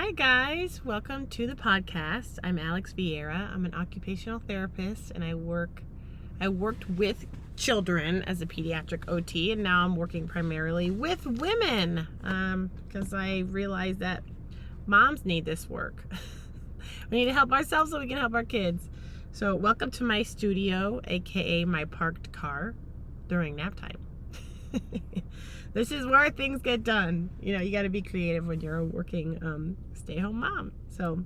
Hi guys, welcome to the podcast. I'm Alex Vieira. I'm an occupational therapist and I worked with children as a pediatric OT, and now I'm working primarily with women because I realized that moms need this work. We need to help ourselves so we can help our kids. So welcome to my studio, aka my parked car during nap time. This is where things get done. You know, you got to be creative when you're a working stay-home mom. So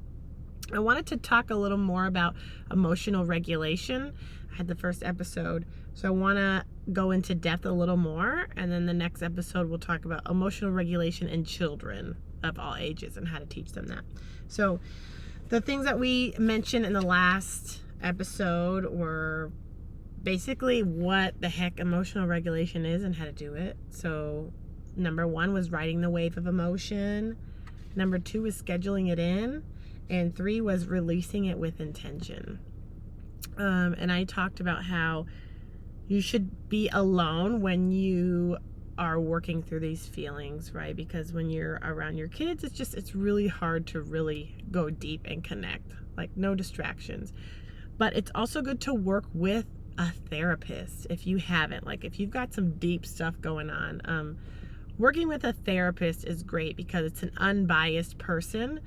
I wanted to talk a little more about emotional regulation. I had the first episode, so I want to go into depth a little more, and then the next episode we'll talk about emotional regulation in children of all ages and how to teach them that. So the things that we mentioned in the last episode were basically what the heck emotional regulation is and how to do it. So number 1 was riding the wave of emotion. Number 2 was scheduling it in. And 3 was releasing it with intention. And I talked about how you should be alone when you are working through these feelings, right? Because when you're around your kids, it's really hard to really go deep and connect, like no distractions. But it's also good to work with a therapist if you haven't, like if you've got some deep stuff going on. Working with a therapist is great because it's an unbiased person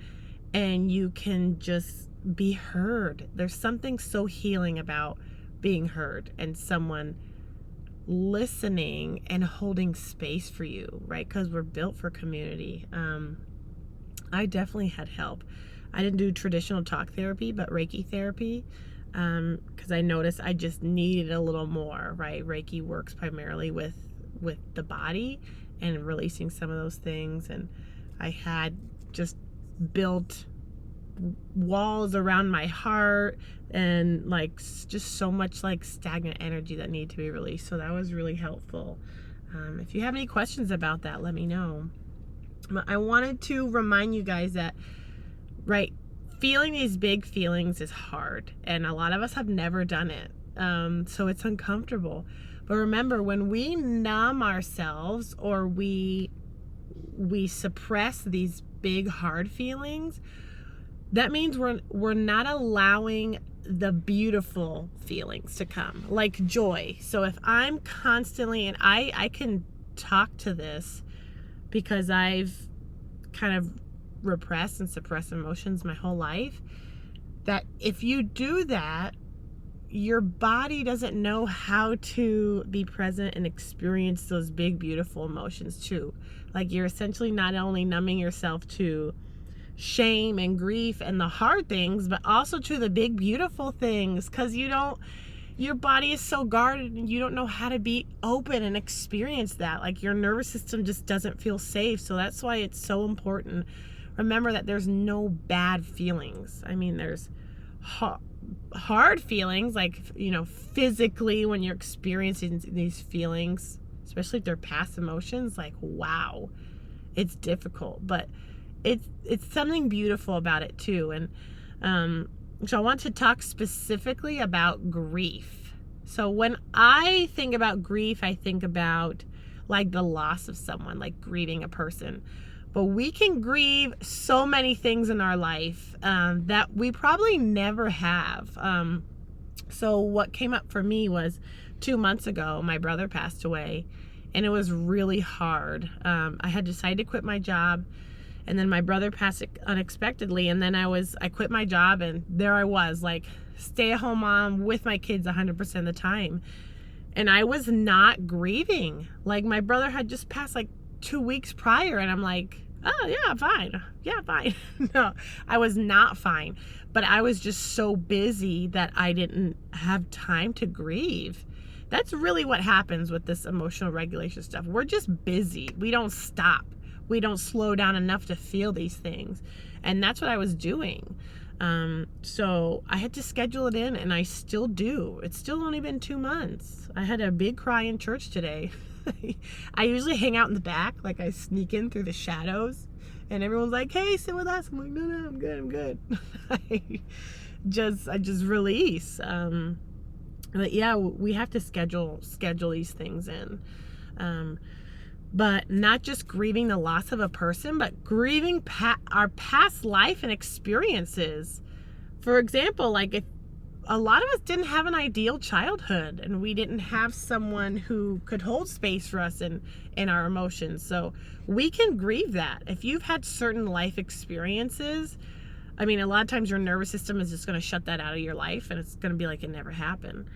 and you can just be heard. There's something so healing about being heard and someone listening and holding space for you, right? Because we're built for community. I definitely had help. I didn't do traditional talk therapy, but Reiki therapy, because I noticed I just needed a little more, right? Reiki works primarily with the body and releasing some of those things, and I had just built walls around my heart and like just so much like stagnant energy that needed to be released. So that was really helpful. If you have any questions about that, let me know. I wanted to remind you guys that, right, feeling these big feelings is hard, and a lot of us have never done it. So it's uncomfortable. But remember, when we numb ourselves or we suppress these big hard feelings, that means we're not allowing the beautiful feelings to come, like joy. So if I'm constantly, and I can talk to this because I've kind of repressed and suppressed emotions my whole life, that if you do that, your body doesn't know how to be present and experience those big beautiful emotions too. Like you're essentially not only numbing yourself to shame and grief and the hard things, but also to the big beautiful things, because your body is so guarded and you don't know how to be open and experience that. Like your nervous system just doesn't feel safe. So that's why it's so important. Remember that there's no bad feelings. I mean, there's hard feelings, like, you know, physically when you're experiencing these feelings, especially if they're past emotions, like, wow, it's difficult, but it's something beautiful about it too. And so I want to talk specifically about grief. So when I think about grief, I think about like the loss of someone, like grieving a person. But we can grieve so many things in our life that we probably never have. So what came up for me was 2 months ago, my brother passed away, and it was really hard. I had decided to quit my job, and then my brother passed unexpectedly, and then I quit my job, and there I was, like, stay-at-home mom with my kids 100% of the time. And I was not grieving. Like, my brother had just passed, like, 2 weeks prior, and I'm like, oh, yeah, fine. Yeah, fine. No, I was not fine. But I was just so busy that I didn't have time to grieve. That's really what happens with this emotional regulation stuff. We're just busy. We don't stop. We don't slow down enough to feel these things. And that's what I was doing. So I had to schedule it in, and I still do. It's still only been 2 months. I had a big cry in church today. I usually hang out in the back, like I sneak in through the shadows, and everyone's like, hey, sit with us. I'm like, no, I'm good. I just release. But yeah, we have to schedule these things in. But not just grieving the loss of a person, but grieving our past life and experiences. For example, like if a lot of us didn't have an ideal childhood and we didn't have someone who could hold space for us in our emotions. So we can grieve that. If you've had certain life experiences, I mean, a lot of times your nervous system is just going to shut that out of your life and it's going to be like it never happened.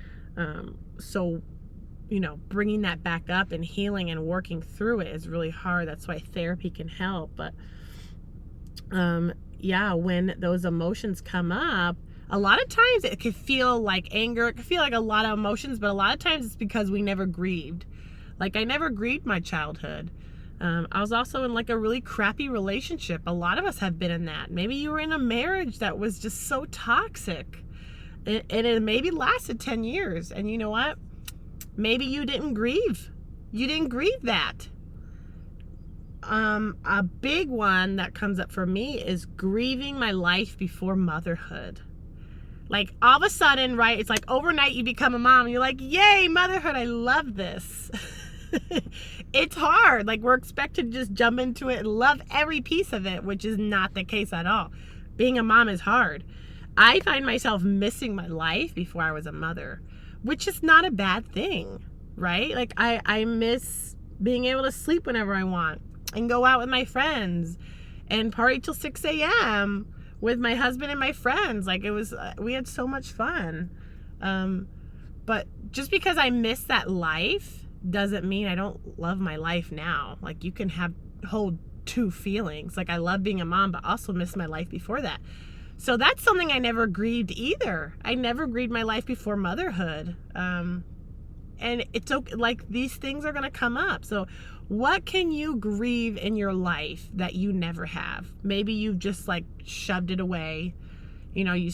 So bringing that back up and healing and working through it is really hard. That's why therapy can help. But when those emotions come up, a lot of times it could feel like anger. It could feel like a lot of emotions, but a lot of times it's because we never grieved. Like I never grieved my childhood. I was also in like a really crappy relationship. A lot of us have been in that. Maybe you were in a marriage that was just so toxic and it maybe lasted 10 years. And you know what? Maybe you didn't grieve. You didn't grieve that. A big one that comes up for me is grieving my life before motherhood. Like all of a sudden, right? It's like overnight you become a mom. And you're like, yay, motherhood. I love this. It's hard. Like we're expected to just jump into it and love every piece of it, which is not the case at all. Being a mom is hard. I find myself missing my life before I was a mother, which is not a bad thing, right? Like I miss being able to sleep whenever I want and go out with my friends and party till 6 a.m. with my husband and my friends. Like we had so much fun. But just because I miss that life doesn't mean I don't love my life now. Like you can hold two feelings. Like I love being a mom, but also miss my life before that. So that's something I never grieved either. I never grieved my life before motherhood. And it's okay. Like these things are going to come up. So what can you grieve in your life that you never have? Maybe you've just like shoved it away. You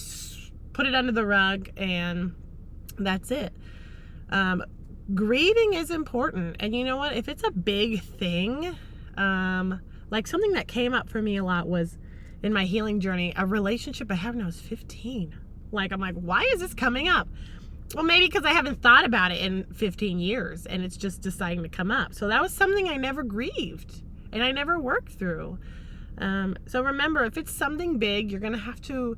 put it under the rug and that's it. Grieving is important. And you know what? If it's a big thing, like something that came up for me a lot was in my healing journey, a relationship I had when I was 15. Like, I'm like, why is this coming up? Well, maybe because I haven't thought about it in 15 years and it's just deciding to come up. So that was something I never grieved and I never worked through. So remember, if it's something big, you're going to have to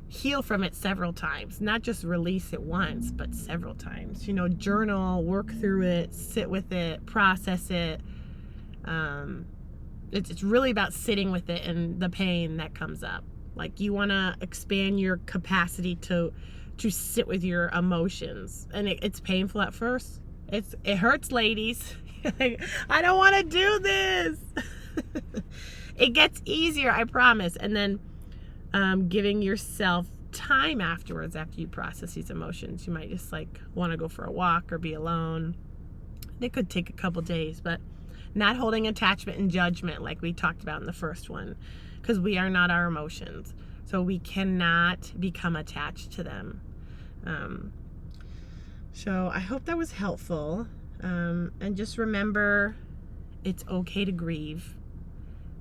heal from it several times, not just release it once, but several times. Journal, work through it, sit with it, process it. It's really about sitting with it and the pain that comes up. Like you want to expand your capacity to sit with your emotions, and it's painful at first. It hurts, ladies. I don't want to do this. It gets easier, I promise. And then giving yourself time afterwards, after you process these emotions. You might just like want to go for a walk or be alone. It could take a couple days, but not holding attachment and judgment like we talked about in the first one, because we are not our emotions. So we cannot become attached to them. So I hope that was helpful. And just remember, it's okay to grieve,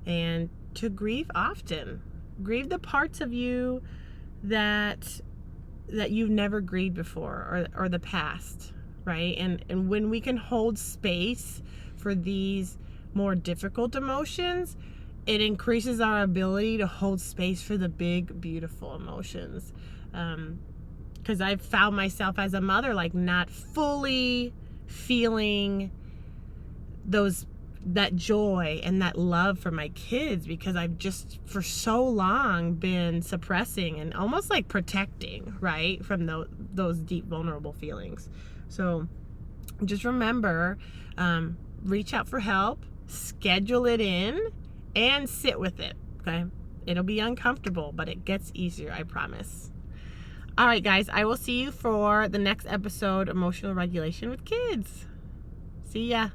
and to grieve often. Grieve the parts of you that you've never grieved before, or the past, right? And when we can hold space for these more difficult emotions, it increases our ability to hold space for the big, beautiful emotions. Because I've found myself as a mother, like not fully feeling that joy and that love for my kids, because I've just for so long been suppressing and almost like protecting, right, from those deep, vulnerable feelings. So just remember, reach out for help, schedule it in, and sit with it, okay? It'll be uncomfortable, but it gets easier, I promise. All right, guys, I will see you for the next episode, Emotional Regulation with Kids. See ya.